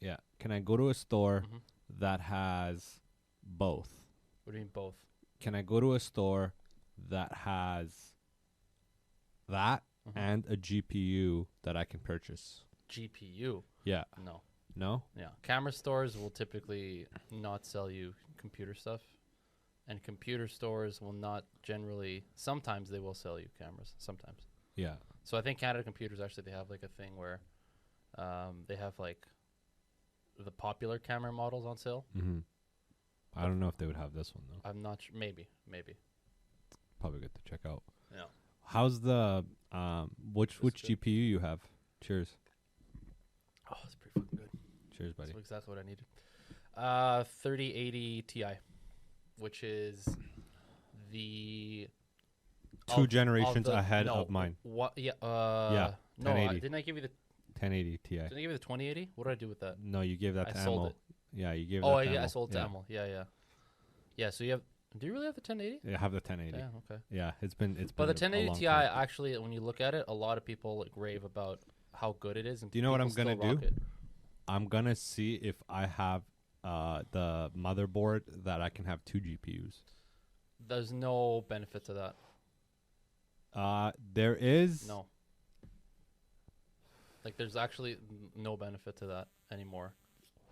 Yeah. Can I go to a store Mhm. that has both? What do you mean both? Can I go to a store that has that Mhm. and a GPU that I can purchase? GPU? Yeah. No. No? Yeah. Camera stores will typically not sell you computer stuff. And computer stores will not generally, sometimes they will sell you cameras. Sometimes. Yeah. So I think Canada Computers actually, they have like a thing where they have like the popular camera models on sale. Mm-hmm. I don't know if they would have this one, though. I'm not sure. Maybe. Probably good to check out. Yeah. How's the, which good. GPU you have? Cheers. Oh, it's pretty fucking good. Cheers, buddy. That's exactly what I needed. 3080 Ti, which is the Two generations ahead of mine. What? Yeah. Yeah. No, 1080. didn't I give you the 1080 Ti. Didn't I give you the 2080? What did I do with that? No, you gave that I to sold Emil. it. Yeah, you gave Oh, that to yeah, I Emil. sold it to Emil. Yeah. Yeah. So you have. Do you really have the 1080? Yeah, I have the 1080. Yeah. Okay. Yeah, it's been. But the a 1080 long Ti, time. actually, when you look at it, a lot of people like rave about how good it is. And Do you know what I'm people gonna still rock do? it. I'm gonna see if I have the motherboard that I can have 2 GPUs. There's no benefit to that. There is. No. Like, there's actually no benefit to that anymore.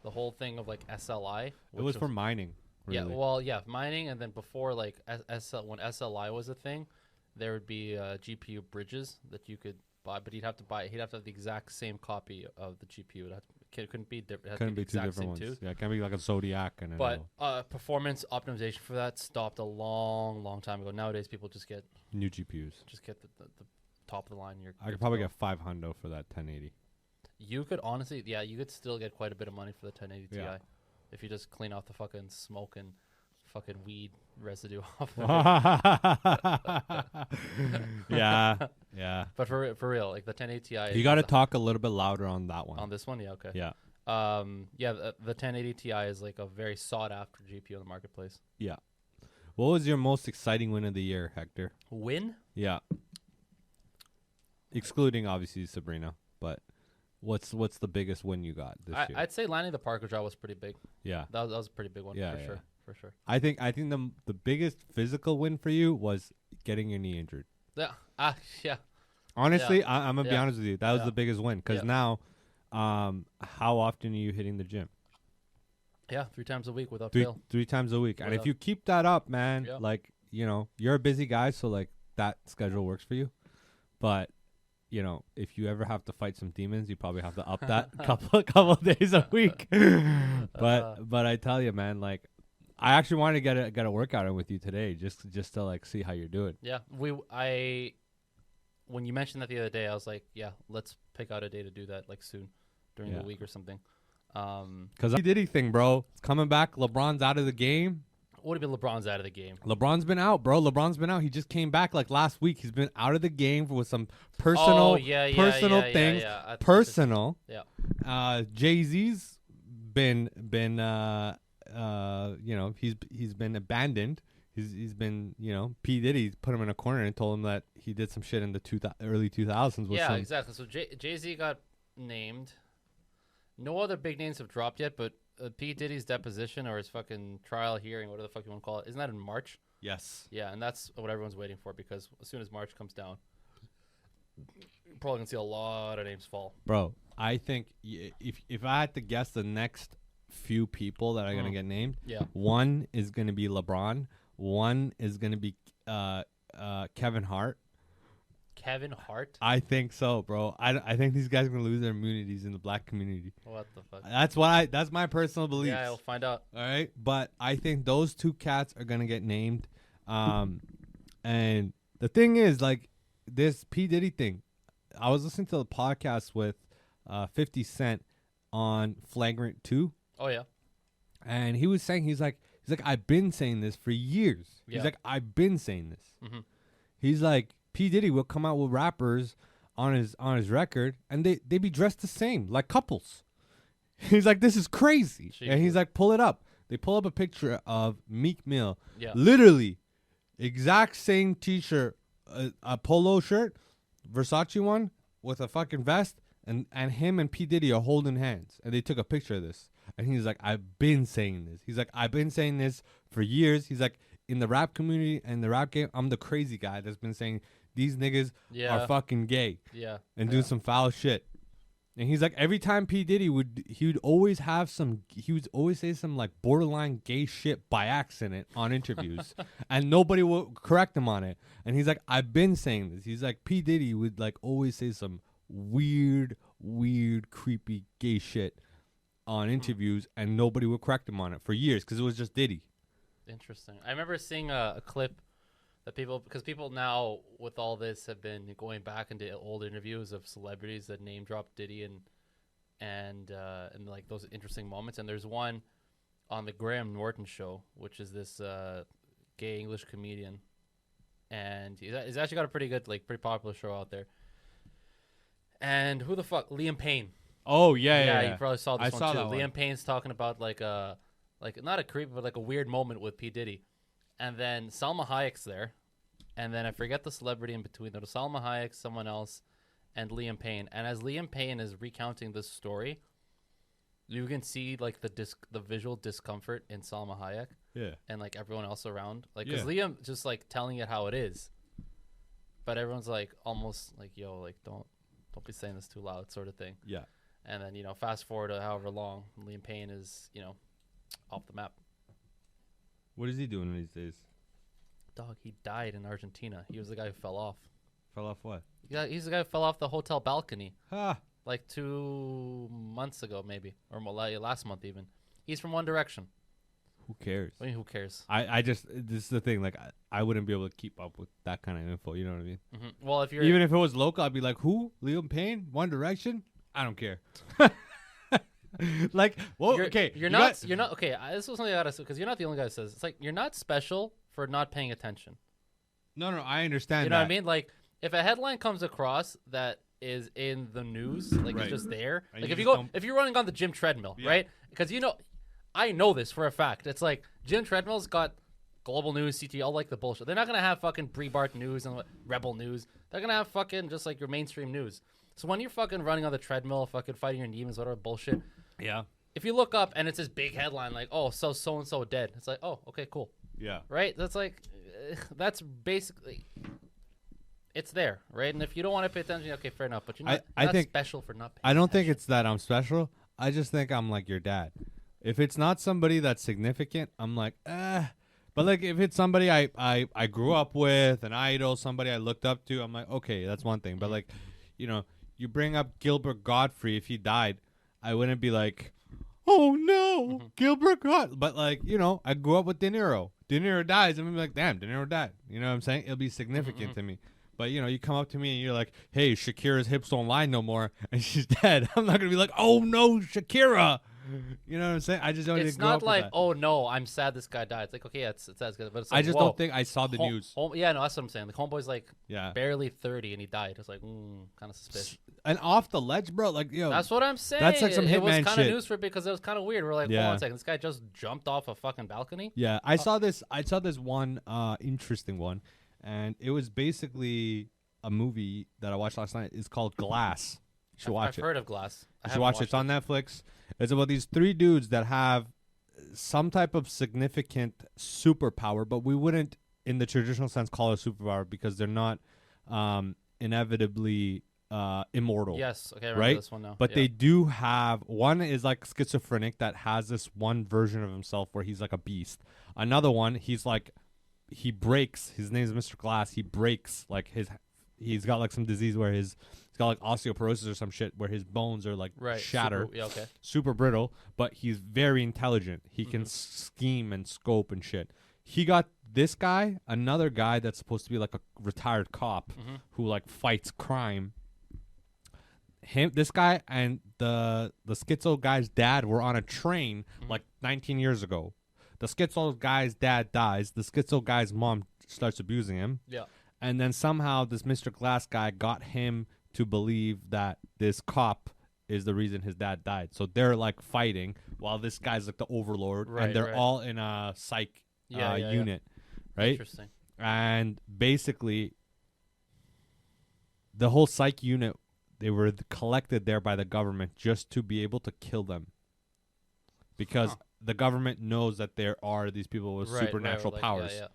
The whole thing of like SLI. It was for mining. Yeah, Really. well, yeah, mining, and then before like when SLI was a thing, there would be GPU bridges that you could buy, but he'd have to have the exact same copy of the GPU. It couldn't be different. Couldn't be 2 different ones. Too. Yeah, it can be like a Zodiac and. But performance optimization for that stopped a long time ago. Nowadays, people just get new GPUs. the top of the line. I could probably get $500 for that 1080. You could honestly, yeah, you could still get quite a bit of money for the 1080 Yeah. Ti if you just clean off the fucking smoke and fucking weed residue off of it. Yeah. But for real, like the 1080 Ti. You got to talk a little bit louder on that one. On this one, yeah, okay. Yeah. The 1080 Ti is like a very sought after GPU in the marketplace. Yeah. What was your most exciting win of the year, Hector? Win? Yeah. Excluding obviously Sabrina, but what's the biggest win you got this year? I'd say landing the Parker job was pretty big. Yeah. That was a pretty big one. Yeah, for yeah. sure. For sure. I think the biggest physical win for you was getting your knee injured. Yeah. Yeah. Honestly, Yeah. I'm gonna be honest with you. That was Yeah. the biggest win because Yeah. now, how often are you hitting the gym? Yeah, 3 times a week without Three fail. 3 times a week, and if Without- you keep that up, man, Yeah. like you're a busy guy, so like that schedule works for you. But if you ever have to fight some demons, you probably have to up that couple days a week. But I tell you, man, like I actually wanted to get a workout in with you today, just to like see how you're doing. Yeah, when you mentioned that the other day, I was like, yeah, let's pick out a day to do that like soon during the week or something. Because P. Diddy thing, bro, it's coming back. LeBron's out of the game. What do you mean LeBron's out of the game? LeBron's been out, bro. LeBron's been out. He just came back like last week. He's been out of the game with some personal things. Yeah. Personal. Yeah. Jay-Z's been he's been abandoned. He's been P. Diddy put him in a corner and told him that he did some shit in the early 2000s. Yeah, exactly. So Jay-Z got named. No other big names have dropped yet, but P. Diddy's deposition or his fucking trial hearing, whatever the fuck you want to call it, isn't that in March? Yes. Yeah, and that's what everyone's waiting for because as soon as March comes down, you're probably going to see a lot of names fall. Bro, I think if I had to guess the next few people that are going to get named, one is going to be LeBron, one is going to be Kevin Hart. Kevin Hart? I think so, bro. I think these guys are going to lose their immunities in the black community. What the fuck? That's my personal belief. Yeah, I'll find out. All right, but I think those two cats are going to get named. And the thing is, like, this P. Diddy thing, I was listening to the podcast with 50 Cent on Flagrant 2. Oh, yeah. And he was saying, he's like, I've been saying this for years. Yeah. He's like, I've been saying this. Mm-hmm. He's like, P. Diddy will come out with rappers on his record, and they be dressed the same, like couples. He's like, this is crazy. Jeez. And he's like, pull it up. They pull up a picture of Meek Mill. Yeah. Literally, exact same T-shirt, a polo shirt, Versace one, with a fucking vest, and him and P Diddy are holding hands, and they took a picture of this, and he's like, I've been saying this. He's like, I've been saying this for years. He's like, in the rap community and the rap game, I'm the crazy guy that's been saying these niggas are fucking gay and doing some foul shit. And he's like, every time P Diddy he would always say some like borderline gay shit by accident on interviews, and nobody would correct him on it. And he's like, I've been saying this. He's like, P Diddy would like always say some weird, creepy gay shit on interviews, and nobody would correct him on it for years because it was just Diddy. Interesting. I remember seeing a clip that because people now with all this have been going back into old interviews of celebrities that name drop Diddy and like those interesting moments. And there's one on the Graham Norton show, which is this gay English comedian, and he's actually got a pretty good, like, pretty popular show out there. And who the fuck, Liam Payne. Oh yeah. You probably saw this one too. Liam Payne's talking about like not a creep, but like a weird moment with P Diddy. And then Salma Hayek's there. And then I forget the celebrity in between. There was Salma Hayek, someone else, and Liam Payne. And as Liam Payne is recounting this story, you can see like the visual discomfort in Salma Hayek. Yeah. And like everyone else around. Like, because Liam just like telling it how it is. But everyone's like almost like, yo, like don't be saying this too loud, sort of thing. Yeah. And then, fast forward to however long, Liam Payne is, off the map. What is he doing these days? Dog, he died in Argentina. He was the guy who fell off. Fell off what? Yeah, he's the guy who fell off the hotel balcony. Like 2 months ago, maybe. Or last month, even. He's from One Direction. Who cares? I mean, who cares? I just, this is the thing. Like, I wouldn't be able to keep up with that kind of info. You know what I mean? Mm-hmm. Well, even if it was local, I'd be like, who? Liam Payne? One Direction? I don't care. Like, well, okay. You're not, okay, this was something I gotta say, because you're not the only guy that says, it's like, you're not special for not paying attention. No, I understand that. You know what I mean? Like, if a headline comes across that is in the news, like, it's just there. And like, if you're running on the gym treadmill, right? Because, I know this for a fact. It's like, gym treadmill's got Global News, CT, all like the bullshit. They're not going to have fucking Breitbart News and Rebel News. They're going to have fucking just like your mainstream news. So when you're fucking running on the treadmill, fucking fighting your demons, whatever bullshit. Yeah. If you look up and it's this big headline like, oh, so-and-so dead. It's like, oh, okay, cool. Yeah. Right? That's like, that's basically, it's there, right? And if you don't want to pay attention, okay, fair enough. But you're not special for not paying I don't attention. think it's that I'm special. I just think I'm like your dad. If it's not somebody that's significant, I'm like, But like if it's somebody I grew up with, an idol, somebody I looked up to, I'm like, okay, that's one thing. But like, you bring up Gilbert Gottfried, if he died, I wouldn't be like, oh no, Gilbert Gottfried. But like, I grew up with De Niro. De Niro dies, I'm gonna be like, damn, De Niro died. You know what I'm saying? It'll be significant to me. But you come up to me and you're like, hey, Shakira's hips don't lie no more, and she's dead. I'm not gonna be like, oh no, Shakira. You know what I'm saying? I just don't. It's not like, oh no, I'm sad this guy died. It's like, okay, it's sad, but it's like, I just don't think I saw the news. Yeah, no, that's what I'm saying. Like, homeboy's like, barely 30 and he died. It's like, kind of suspicious. And off the ledge, bro. Like, that's what I'm saying. That's like some Hitman shit. It was kind of news for it because it was kind of weird. We're like, hold on a second, this guy just jumped off a fucking balcony. Yeah, I saw this one interesting one, and it was basically a movie that I watched last night. It's called Glass. You should watch it. I've heard of Glass. You should watch it. It's on Netflix. It's about these 3 dudes that have some type of significant superpower, but we wouldn't, in the traditional sense, call it a superpower because they're not inevitably immortal. Yes, okay, I remember right? this one now. But they do have, one is like schizophrenic that has this one version of himself where he's like a beast. Another one, he breaks, his name is Mr. Glass, he breaks like he's got like some disease where he's got like osteoporosis or some shit where his bones are like shattered, super brittle, but he's very intelligent. He can scheme and scope and shit. He got this guy, another guy that's supposed to be like a retired cop who like fights crime. This guy and the schizo guy's dad were on a train like 19 years ago. The schizo guy's dad dies. The schizo guy's mom starts abusing him. Yeah. And then somehow this Mr. Glass guy got him to believe that this cop is the reason his dad died. So they're like fighting while this guy's like the overlord, and they're all in a psych unit, right? Interesting. And basically, the whole psych unit, collected there by the government just to be able to kill them, because the government knows that there are these people with supernatural powers. Yeah.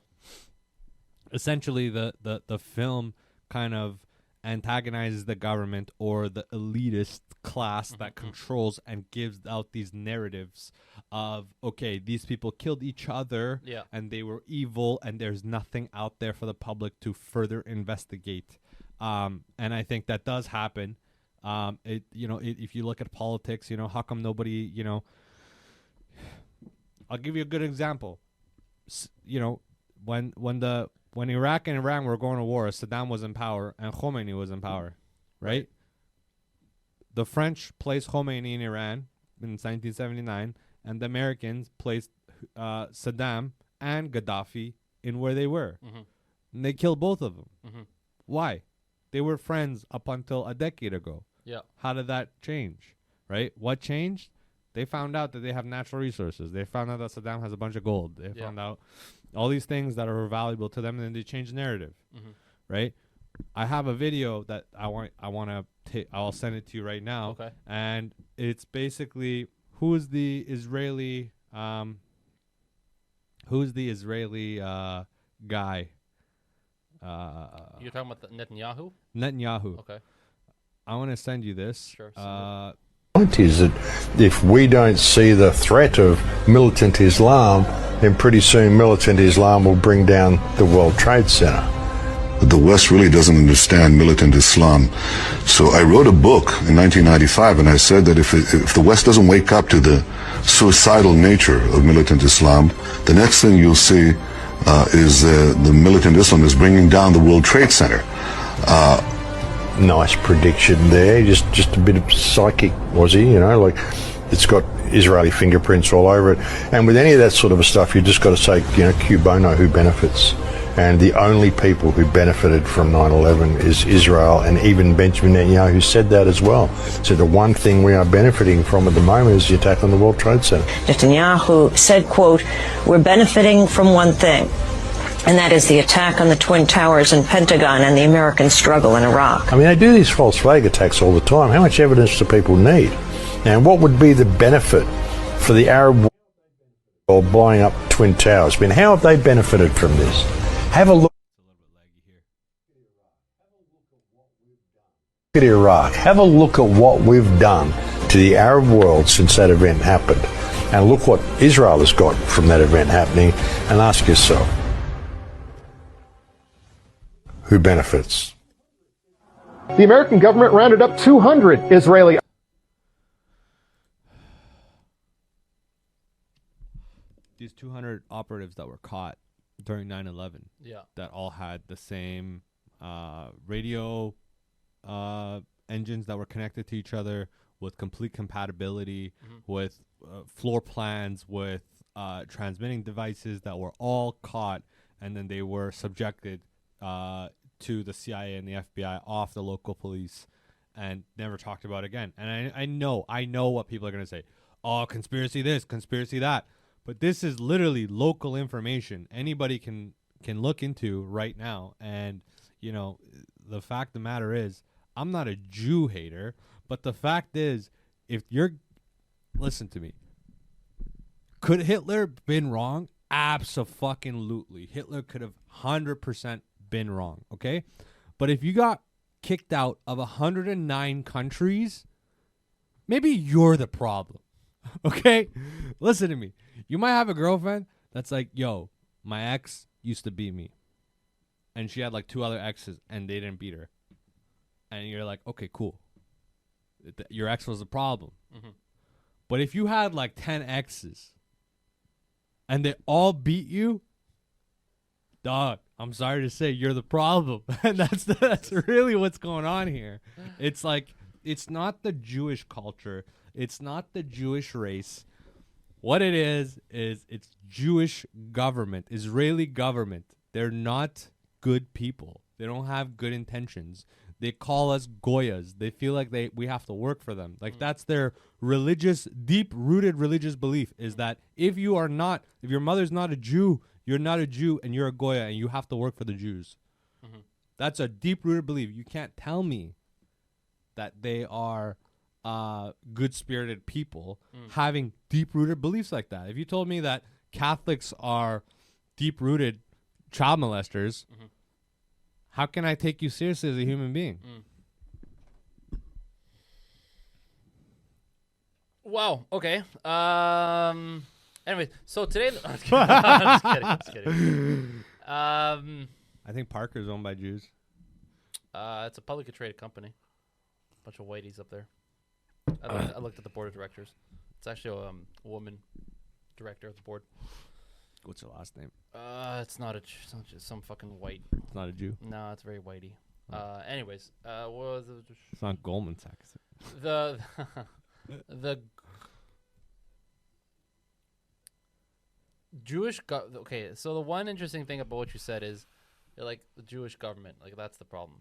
Essentially, the film kind of antagonizes the government or the elitist class that controls and gives out these narratives of, okay, these people killed each other and they were evil and there's nothing out there for the public to further investigate. And I think that does happen. If you look at politics, how come nobody, I'll give you a good example. When Iraq and Iran were going to war, Saddam was in power and Khomeini was in power, right? The French placed Khomeini in Iran in 1979, and the Americans placed Saddam and Gaddafi in where they were. And they killed both of them. Why? They were friends up until a decade ago. Yeah. How did that change, right? What changed? They found out that they have natural resources. They found out that Saddam has a bunch of gold. They found out all these things that are valuable to them, and then they change the narrative, right? I have a video that I'll send it to you right now. Okay. And it's basically who's the Israeli guy. You're talking about Netanyahu? Netanyahu. Okay. I want to send you this. Sure. Point is that if we don't see the threat of militant Islam, then pretty soon militant Islam will bring down the World Trade Center. The West really doesn't understand militant Islam. So I wrote a book in 1995, and I said that if the West doesn't wake up to the suicidal nature of militant Islam, the next thing you'll see is the militant Islam is bringing down the World Trade Center. Nice prediction there, just a bit of psychic, was he? Like it's got Israeli fingerprints all over it. And with any of that sort of stuff, you just got to say, Q bono, who benefits? And the only people who benefited from 9/11 is Israel, and even Benjamin Netanyahu said that as well. So the one thing we are benefiting from at the moment is the attack on the World Trade Center. Netanyahu said, quote, "We're benefiting from one thing, and that is the attack on the Twin Towers and Pentagon and the American struggle in Iraq." I mean, they do these false flag attacks all the time. How much evidence do people need? And what would be the benefit for the Arab world blowing up Twin Towers? I mean, how have they benefited from this? Have a look at Iraq. Have a look at what we've done to the Arab world since that event happened. And look what Israel has got from that event happening, and ask yourself, who benefits? The American government rounded up 200 Israeli. These 200 operatives that were caught during 9/11, that all had the same radio engines that were connected to each other with complete compatibility, with floor plans, with transmitting devices that were all caught, and then they were subjected to the CIA and the FBI off the local police and never talked about again. And I know what people are going to say. Oh, conspiracy this, conspiracy that. But this is literally local information anybody can look into right now. And, the fact of the matter is, I'm not a Jew hater, but the fact is, listen to me. Could Hitler been wrong? Abso-fucking-lutely. Hitler could have 100% been wrong, okay? But if you got kicked out of 109 countries, maybe you're the problem, okay? Listen to me. You might have a girlfriend that's like, yo, my ex used to beat me. And she had like 2 other exes and they didn't beat her. And you're like, okay, cool. Your ex was the problem. But if you had like 10 exes and they all beat you, dog, I'm sorry to say you're the problem. And that's really what's going on here. It's like, it's not the Jewish culture. It's not the Jewish race. What it is it's Jewish government, Israeli government. They're not good people. They don't have good intentions. They call us Goyas. They feel like we have to work for them. Like that's their religious, deep-rooted religious belief, is that if your mother's not a Jew, you're not a Jew and you're a Goya and you have to work for the Jews. That's a deep-rooted belief. You can't tell me that they are good-spirited people having deep-rooted beliefs like that. If you told me that Catholics are deep-rooted child molesters, how can I take you seriously as a human being? Wow. Okay. Anyway, so today, I'm just kidding. I think Parker's owned by Jews. It's a publicly traded company. Bunch of whiteys up there. I looked at the board of directors. It's actually a woman director of the board. What's her last name? It's not just some fucking white. It's not a Jew. No, it's very whitey. Anyways, was It's not Goldman Sachs. the the Jewish okay, so the one interesting thing about what you said is like the Jewish government, like that's the problem.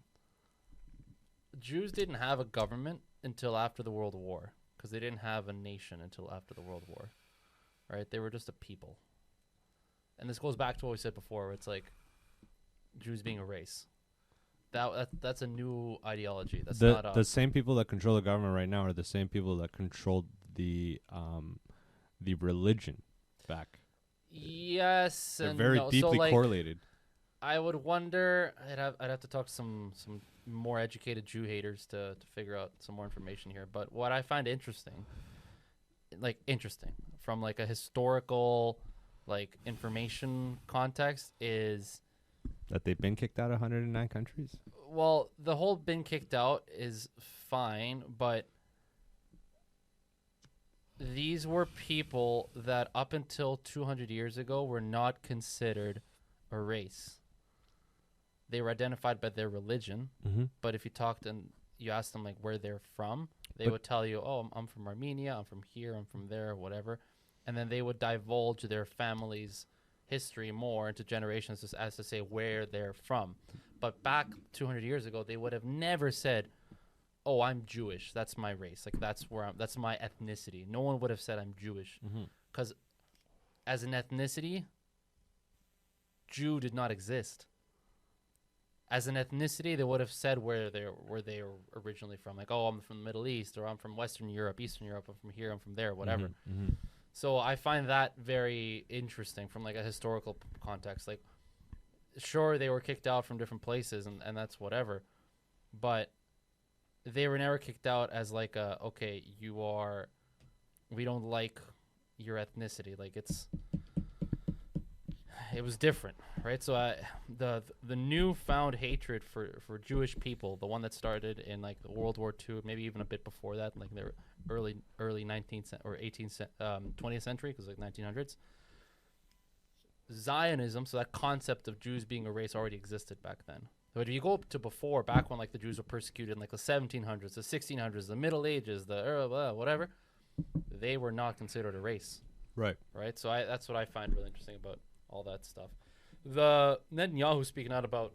Jews didn't have a government until after the World War because they didn't have a nation until after the World War, right? They were just a people. And this goes back to what we said before, where it's like Jews being a race. That's a new ideology. That's not the same people that control the government right now are the same people that controlled the religion back. Yes, They're and very no. deeply So, like, correlated. I would wonder. I'd have to talk to some more educated Jew haters to figure out some more information here. But what I find interesting from like a historical like information context is That they've been kicked out of 109 countries? well, the whole been kicked out is fine, but these were people that up until 200 years ago were not considered a race. They were identified by their religion, but if you talked and you asked them like where they're from, they would tell you, "Oh, I'm from Armenia, I'm from here, I'm from there, whatever," and then they would divulge their family's history more into generations as to say where they're from. But back 200 years ago, they would have never said, "Oh, I'm Jewish. That's my race. Like that's my ethnicity." No one would have said I'm Jewish because as an ethnicity, Jew did not exist. As an ethnicity, they would have said where they were originally from. Like, "Oh, I'm from the Middle East," or "I'm from Western Europe, Eastern Europe, I'm from here, I'm from there," whatever. So I find that very interesting from like a historical context. Like, sure, they were kicked out from different places and that's whatever, but they were never kicked out as like okay, we don't like your ethnicity. Like it was different, right? So the newfound hatred for Jewish people, the one that started in like World War II, maybe even a bit before that, like the early 19th or 20th century, because like 1900s. Zionism, so that concept of Jews being a race already existed back then. But if you go up to before, back when like the Jews were persecuted in like the 1700s, the 1600s, the Middle Ages, the whatever, they were not considered a race. Right. Right. So that's what I find really interesting about all that stuff. The Netanyahu speaking out about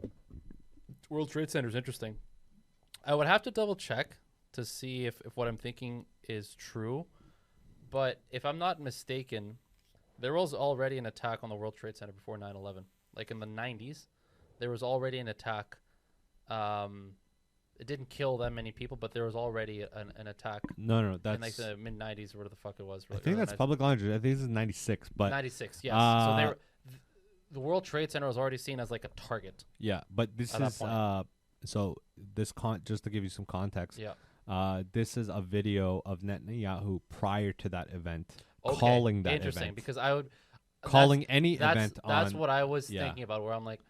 World Trade Center is interesting. I would have to double check to see if what I'm thinking is true. But if I'm not mistaken, there was already an attack on the World Trade Center before 9/11. Like in the 90s, there was already an attack. It didn't kill that many people, but there was already an attack. No, that's in like the mid 90s, where the fuck it was. I think that's public knowledge. I think this is 96, but 96. Yes. So the World Trade Center was already seen as like a target. Yeah, but this is just to give you some context. Yeah. This is a video of Netanyahu prior to that event, Okay. calling that Interesting, event. because I would Calling any event on. That's what I was yeah. thinking about, where I'm like,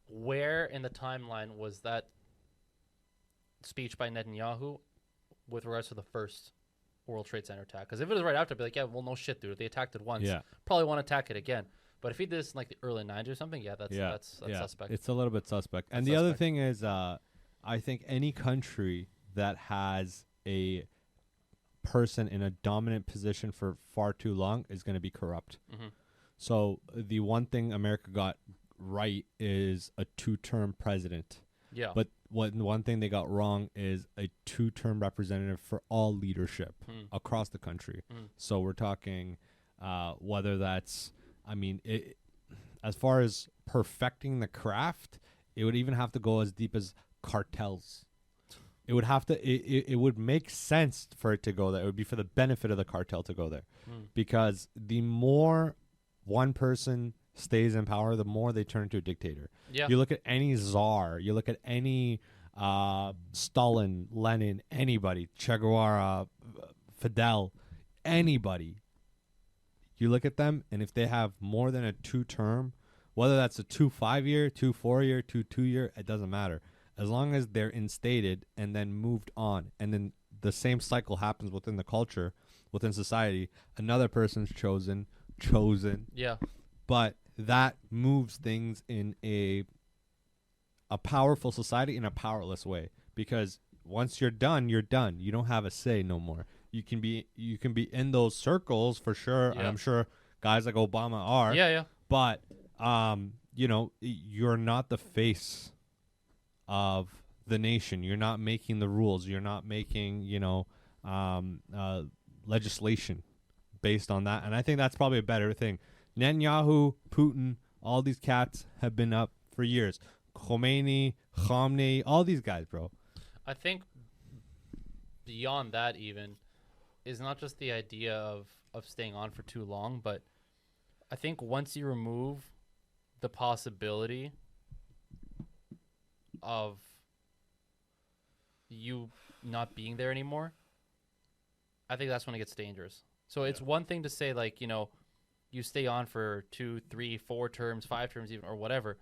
where in the timeline was that speech by Netanyahu with regards to the first World Trade Center attack? Because if it was right after, I'd be like, yeah, well, no shit, dude. They attacked it once. Yeah. Probably want to attack it again. But if he did this in like the early 90s or something, that's suspect. It's a little bit suspect. And the other thing is, I think any country that has a person in a dominant position for far too long is going to be corrupt. So the one thing America got right is a 2-term president. Yeah. But one thing they got wrong is a 2-term representative for all leadership across the country. So we're talking whether that's, as far as perfecting the craft, it would even have to go as deep as cartels. it would have to. It would make sense for it to go there. It would be for the benefit of the cartel to go there, because the more one person stays in power, the more they turn into a dictator. Yeah. You look at any czar. You look at any Stalin, Lenin, anybody, Che Guevara, Fidel, anybody. You look at them, and if they have more than a 2-term, whether that's a 2 5-year, 2 4-year, 2 2-year, it doesn't matter. As long as they're instated and then moved on, and then the same cycle happens within the culture, within society, another person's chosen. Yeah. But that moves things in a powerful society in a powerless way, because once you're done, you're done. You don't have a say no more. You can be in those circles for sure. Yeah. And I'm sure guys like Obama are. Yeah. But you know, you're not the face of the nation. You're not making the rules. You're not making, you know, legislation based on that. And I think that's probably a better thing. Netanyahu, Putin, all these cats have been up for years. Khomeini, all these guys, bro. I think beyond that even is not just the idea of staying on for too long, but I think once you remove the possibility of you not being there anymore, I think that's when it gets dangerous. So it's one thing to say, like, you know, you stay on for 2, 3, 4 terms, 5 terms even, or whatever.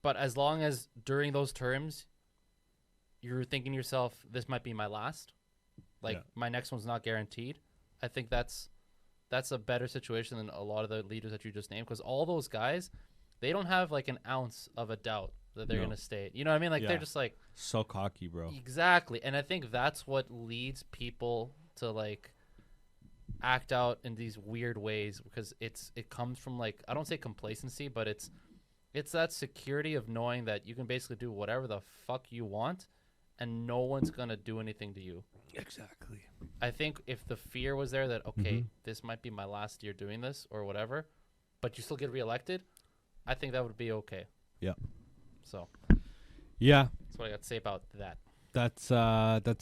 But as long as during those terms you're thinking to yourself, this might be my last, like my next one's not guaranteed, I think that's a better situation than a lot of the leaders that you just named, because all those guys, they don't have like an ounce of a doubt that they're going to stay. You know what I mean? Like they're just like so cocky, bro. Exactly. And I think that's what leads people to like act out in these weird ways, because it comes from, like, I don't say complacency, but it's that security of knowing that you can basically do whatever the fuck you want and no one's going to do anything to you. Exactly. I think if the fear was there that, okay, this might be my last year doing this or whatever, but you still get reelected, I think that would be okay. Yeah. So. Yeah. That's what I got to say about that. That's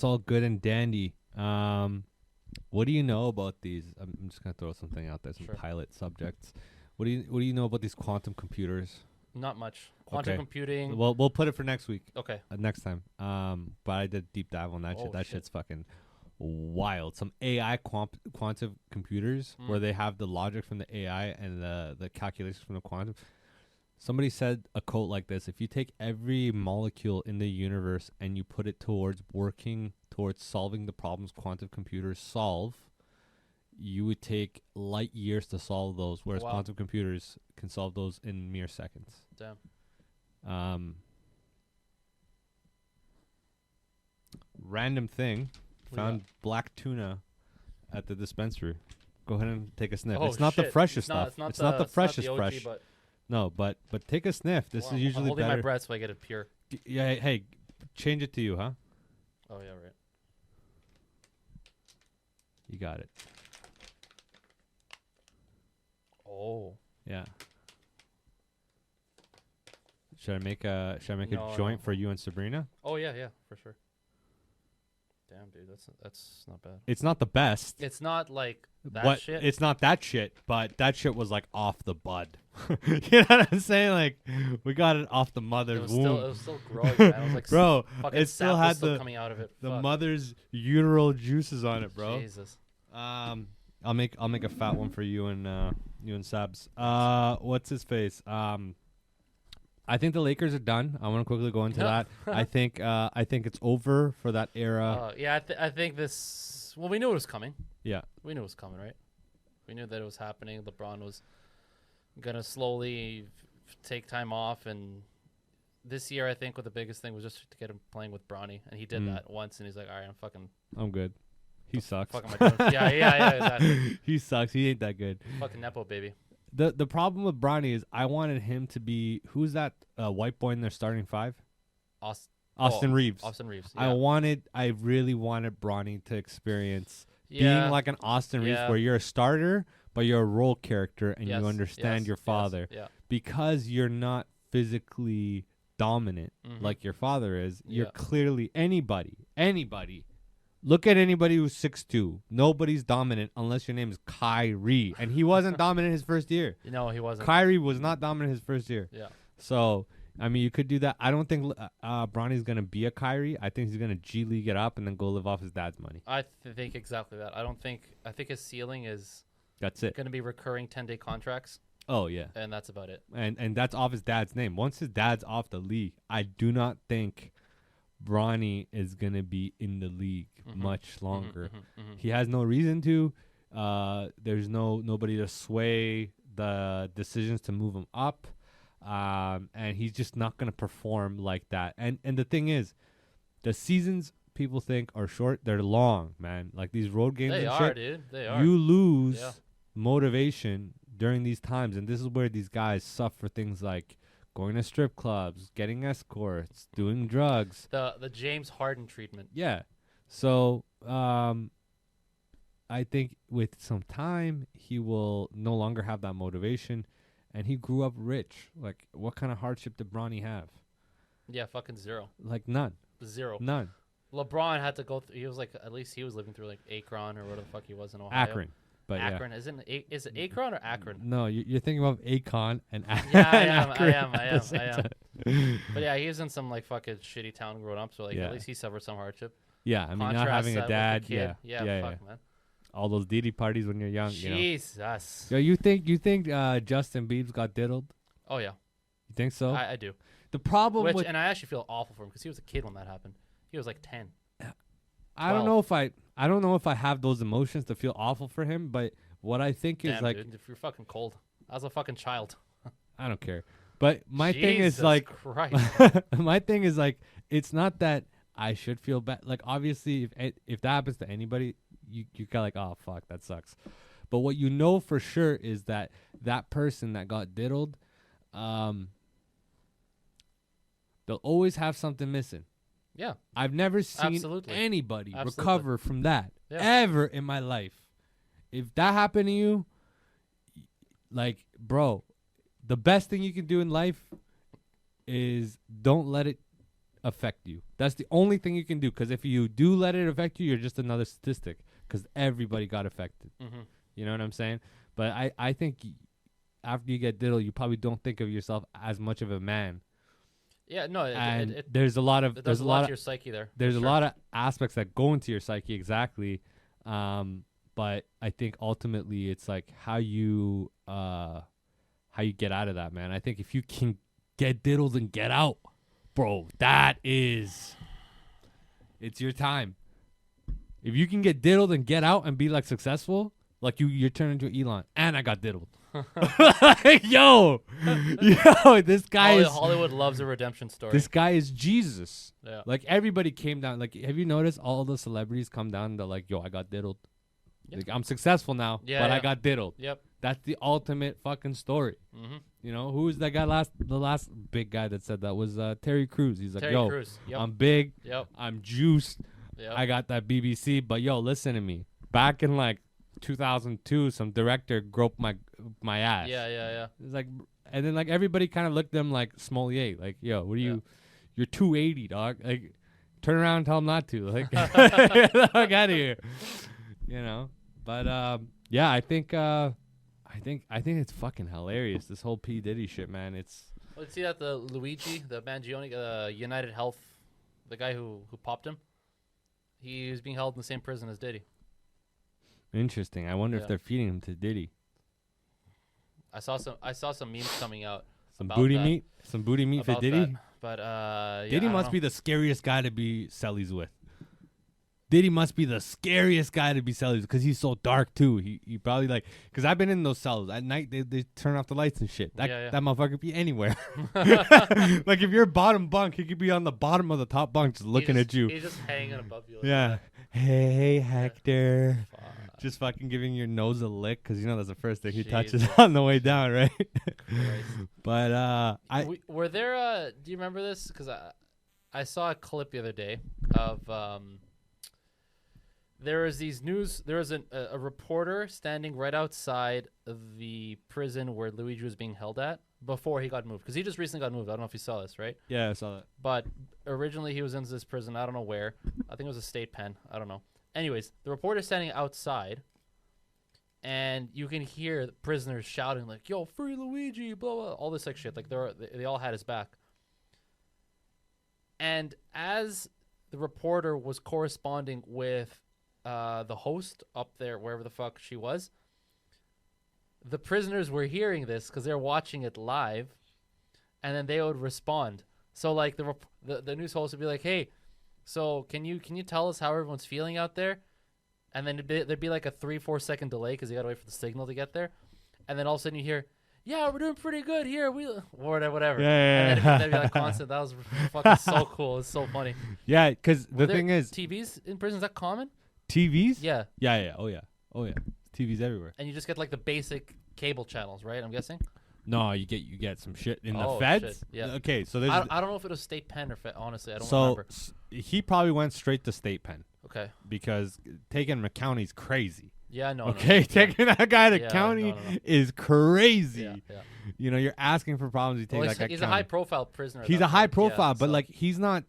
all good and dandy. What do you know about these? I'm just gonna throw something out there, some pilot subjects. What do you know about these quantum computers? Not much. Quantum computing. Well, we'll put it for next week. Okay. Next time. But I did a deep dive on that shit. That shit's fucking wild. Some AI quantum computers where they have the logic from the AI and the calculations from the quantum. Somebody said a quote like this: if you take every molecule in the universe and you put it towards working towards solving the problems quantum computers solve, you would take light years to solve those, whereas quantum computers can solve those in mere seconds. Damn. Random thing, found black tuna at the dispensary. Go ahead and take a sniff. It's not the freshest stuff. It's not the freshest fresh. No, but take a sniff. This is usually I'm holding better. my breath so I get it pure. Yeah, hey, change it to you, huh? Oh yeah, right. You got it. Oh. Yeah. Should I make a joint for you and Sabrina? Oh yeah, for sure. Damn, dude, that's not bad. It's not the best. It's not like that shit. It's not that shit, but that shit was like off the bud. You know what I'm saying? Like, we got it off the mother's womb. It was still growing, man. It was like, bro, fucking it still had still coming out of it. The mother's uteral juices on it, bro. Jesus. I'll make a fat one for you and Sabs. What's his face? I think the Lakers are done. I want to quickly go into that. I think it's over for that era. Yeah, I think this. Well, we knew it was coming. Yeah, we knew it was coming, right? We knew that it was happening. LeBron was gonna slowly take time off, and this year I think the biggest thing was just to get him playing with Bronny, and he did that once, and he's like, all right, I'm good. He sucks. Fuck am I doing? yeah, exactly. He sucks. He ain't that good. Fucking Nepo baby. The problem with Bronny is I wanted him to be, who's that white boy in their starting five? Austin Reeves. Austin Reeves. Yeah. I really wanted Bronny to experience being like an Austin Reeves where you're a starter, but you're a role character and you understand your father. Yeah. Because you're not physically dominant like your father is, you're Yeah. clearly anybody. Look at anybody who's 6'2". Nobody's dominant unless your name is Kyrie. And he wasn't dominant his first year. No, he wasn't. Kyrie was not dominant his first year. Yeah. So, I mean, you could do that. I don't think Bronny's going to be a Kyrie. I think he's going to G League it up and then go live off his dad's money. I think exactly that. I think his ceiling is That's it. going to be recurring 10-day contracts, Oh, yeah. and that's about it. And that's off his dad's name. Once his dad's off the league, I do not think Bronny is going to be in the league much longer. He has no reason to. There's nobody to sway the decisions to move him up. And he's just not going to perform like that. And the thing is, the seasons people think are short, they're long, man. Like these road games They and are, shit, dude. They are. you lose Yeah. motivation during these times. And this is where these guys suffer things like going to strip clubs, getting escorts, doing drugs. The James Harden treatment. Yeah. So I think with some time, he will no longer have that motivation. And he grew up rich. Like, what kind of hardship did Bronny have? Yeah, fucking zero. Like, none. Zero. None. LeBron had to go through. He was like, at least he was living through like Akron or whatever the fuck he was in Ohio. Akron. But Akron. Is it Akron or Akron? No, you're thinking of Akon and Akron. Yeah, I Akron am. at the same time. But yeah, he was in some like fucking shitty town growing up, so like Yeah. at least he suffered some hardship. Yeah, I mean, not Contrast having that a with dad. the kid. Yeah, fuck, man. All those Diddy parties when you're young. Jesus. You know? Yo, you think Justin Biebs got diddled? Oh yeah, You think so? I do. The problem with And I actually feel awful for him because he was a kid when that happened. He was like 10. I don't know if I have those emotions to feel awful for him, but what I think is Damn, like dude, if you're fucking cold, I was a fucking child. I don't care. But my thing is Jesus like Christ. my thing is like it's not that I should feel bad. Like obviously if that happens to anybody, you got like, oh fuck, that sucks. But what you know for sure is that person that got diddled, they'll always have something missing. Yeah. I've never seen Absolutely. anybody Absolutely. recover from that Yeah. ever in my life. If that happened to you, like, bro, the best thing you can do in life is don't let it affect you. That's the only thing you can do. Because if you do let it affect you, you're just another statistic. Because everybody got affected. Mm-hmm. You know what I'm saying? But I think after you get diddled, you probably don't think of yourself as much of a man. Yeah, no, And there's a lot of it does a lot to your psyche there. there's for a sure. lot of aspects that go into your psyche exactly. But I think ultimately it's like how you get out of that, man. I think if you can get diddled and get out, bro, it's your time. If you can get diddled and get out and be like successful, like you're turning into Elon, and I got diddled. yo, this guy is Hollywood loves a redemption story. this guy is Jesus. Yeah. Like everybody came down. Like, have you noticed all the celebrities come down? They're like, yo, I got diddled. Yeah. Like, I'm successful now, Yeah, but I yeah. got diddled. Yep. That's the ultimate fucking story. Mm-hmm. You know, who was that guy the last big guy that said that was Terry Crews. He's like, Terry yo, Crews. Yep. I'm big. Yep. I'm juiced. Yep. I got that BBC. But yo, listen to me. Back in like 2002, some director groped my ass. Yeah. It's like, and then like everybody kind of looked at him like Smolier, like, yo, what are you? You're 280, dog. Like, turn around and tell him not to. Like, get the fuck out of here. You know. But yeah, I think it's fucking hilarious. This whole P Diddy shit, man. It's. Let's see that the Luigi, the Mangione, United Health, the guy who popped him. He was being held in the same prison as Diddy. Interesting. I wonder Yeah. if they're feeding him to Diddy. I saw some memes coming out. Some about booty that. meat. Some booty meat for about Diddy. that. But yeah, Diddy I must don't be the scariest guy to be cellies with. Diddy must be the scariest guy to be cellies because he's so dark too. He probably like because I've been in those cells at night. They turn off the lights and shit. That Yeah. that motherfucker could be anywhere. Like if you're bottom bunk, he could be on the bottom of the top bunk just looking at you. He's just hanging above you. Like Yeah. Hey Hector. Fuck. Just fucking giving your nose a lick because you know that's the first thing he touches Jesus. on the way down, right? Christ. But Were there? Do you remember this? Because I saw a clip the other day of There was a reporter standing right outside of the prison where Luigi was being held at before he got moved, because he just recently got moved. I don't know if you saw this, right? Yeah, I saw that. But originally he was in this prison. I don't know where. I think it was a state pen. I don't know. Anyways, the reporter's standing outside, and you can hear the prisoners shouting like, "Yo, free Luigi!" Blah blah. All this like shit. Like they all had his back. And as the reporter was corresponding with the host up there, wherever the fuck she was, the prisoners were hearing this because they're watching it live, and then they would respond. So like the news host would be like, "Hey, so can you tell us how everyone's feeling out there?" And then there'd be like a 3-4 second delay because you gotta wait for the signal to get there, and then all of a sudden you hear, "Yeah, we're doing pretty good here. Whatever." Yeah. And that'd be like constant. That was fucking so cool. It's so funny. Yeah, because the thing is, TVs in prison, is that common? TVs. Yeah. Yeah. Oh yeah. TVs everywhere. And you just get like the basic cable channels, right? I'm guessing. No, you get some shit in the Oh, feds. shit, yeah. Okay, so there's. I don't know if it was state pen or fed. Honestly, I don't so remember. He probably went straight to state pen Okay. because taking McCowney's crazy. Yeah. No. Okay, No. taking that guy to Yeah, county no. is crazy. Yeah. You know, you're asking for problems. You take Well, that guy. he's a high profile prisoner. at He's that a high point. profile, Yeah, but so- like he's not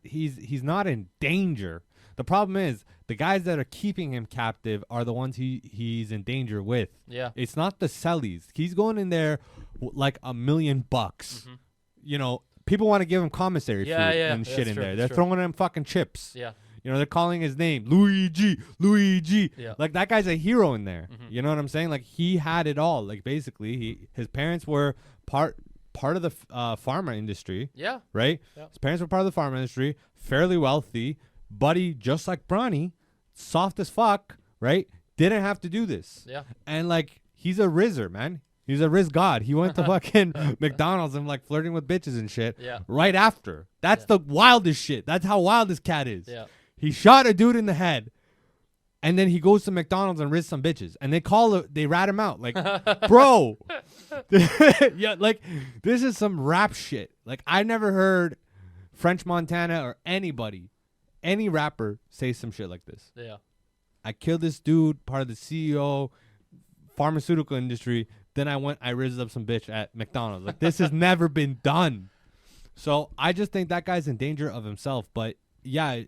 in danger. The problem is the guys that are keeping him captive are the ones he's in danger with. Yeah. It's not the cellies. He's going in there like $1 million. You know, people want to give him commissary food and that's shit in true, there. that's They're true. throwing him fucking chips. Yeah. You know, they're calling his name Luigi. Yeah. Like that guy's a hero in there. You know what I'm saying? Like he had it all. Like basically, his parents were part of the pharma industry. Yeah. Right? Yeah. His parents were part of the pharma industry, fairly wealthy. Buddy, just like Bronny, soft as fuck, right? Didn't have to do this. Yeah. And like he's a rizzer, man. He's a riz god. He went to fucking McDonald's and like flirting with bitches and shit. Yeah. Right after. That's the wildest shit. That's how wild this cat is. Yeah. He shot a dude in the head, and then he goes to McDonald's and riz some bitches, and they rat him out. Like, bro, yeah, like this is some rap shit. Like I never heard French Montana or any rapper say some shit like this. Yeah. I killed this dude, part of the CEO, pharmaceutical industry. Then I rizzed up some bitch at McDonald's. Like this has never been done. So I just think that guy's in danger of himself. But yeah,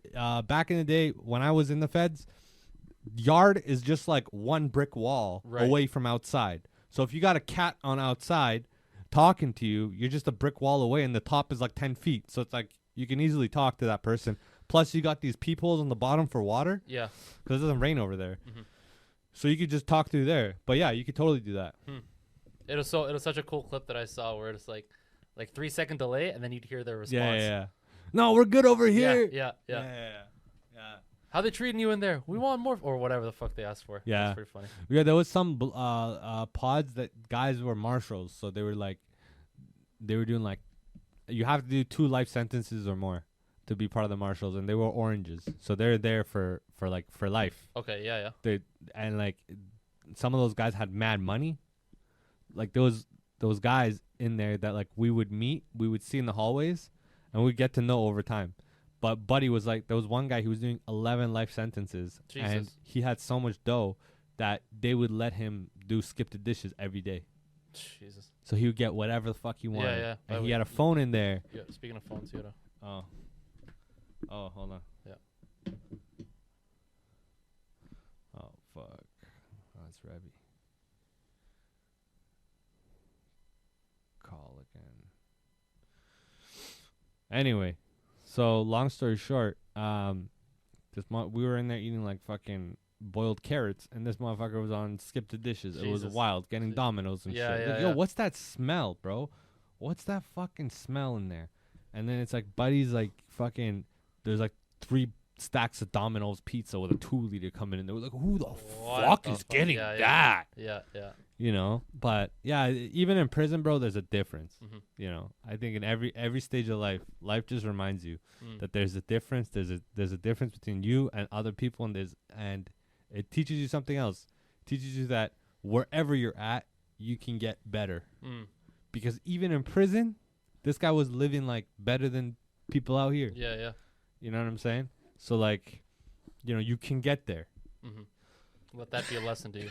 back in the day when I was in the feds, yard is just like one brick wall away from outside. So if you got a cat on outside talking to you, you're just a brick wall away, and the top is like 10 feet. So it's like you can easily talk to that person. Plus, you got these peepholes on the bottom for water. Yeah. Because it doesn't rain over there. So you could just talk through there. But yeah, you could totally do that. It was such a cool clip that I saw where it's like 3-second delay, and then you'd hear their response. Yeah. No, we're good over here. Yeah. Yeah. How they treating you in there? We want more, or whatever the fuck they asked for. Yeah. That's pretty funny. Yeah, there was some pods that guys were marshals, so they were doing like, you have to do 2 life sentences or more to be part of the marshals, and they were oranges, so they're there for life. Okay, yeah. And like some of those guys had mad money. Like those guys in there that like we would see in the hallways, and we'd get to know over time. But Buddy was like, there was one guy who was doing 11 life sentences, Jesus. and he had so much dough that they would let him do skip the dishes every day. Jesus. So he would get whatever the fuck he wanted. Yeah. And he had a phone in there. Yeah. Speaking of phones, you know. Oh, hold on. Yeah. Oh, fuck. Oh, it's Rebby. Call again. Anyway, so long story short, we were in there eating like fucking boiled carrots, and this motherfucker was on skip the dishes. It was Jesus. wild, getting Dominoes and Yeah, shit. yeah, Like, yo, yeah. what's that smell, bro? What's that fucking smell in there? And then it's like Buddy's like fucking, there's like 3 stacks of Domino's pizza with a 2-liter coming in. They were like, who the What fuck the is fuck? getting Yeah, that? Yeah. You know, but yeah, even in prison, bro, there's a difference. Mhm. You know, I think in every stage of life just reminds you that there's a difference. There's a difference between you and other people, and it teaches you something else. It teaches you that wherever you're at, you can get better. Because even in prison, this guy was living like better than people out here. Yeah. You know what I'm saying? So like, you know, you can get there. Let that be a lesson to you.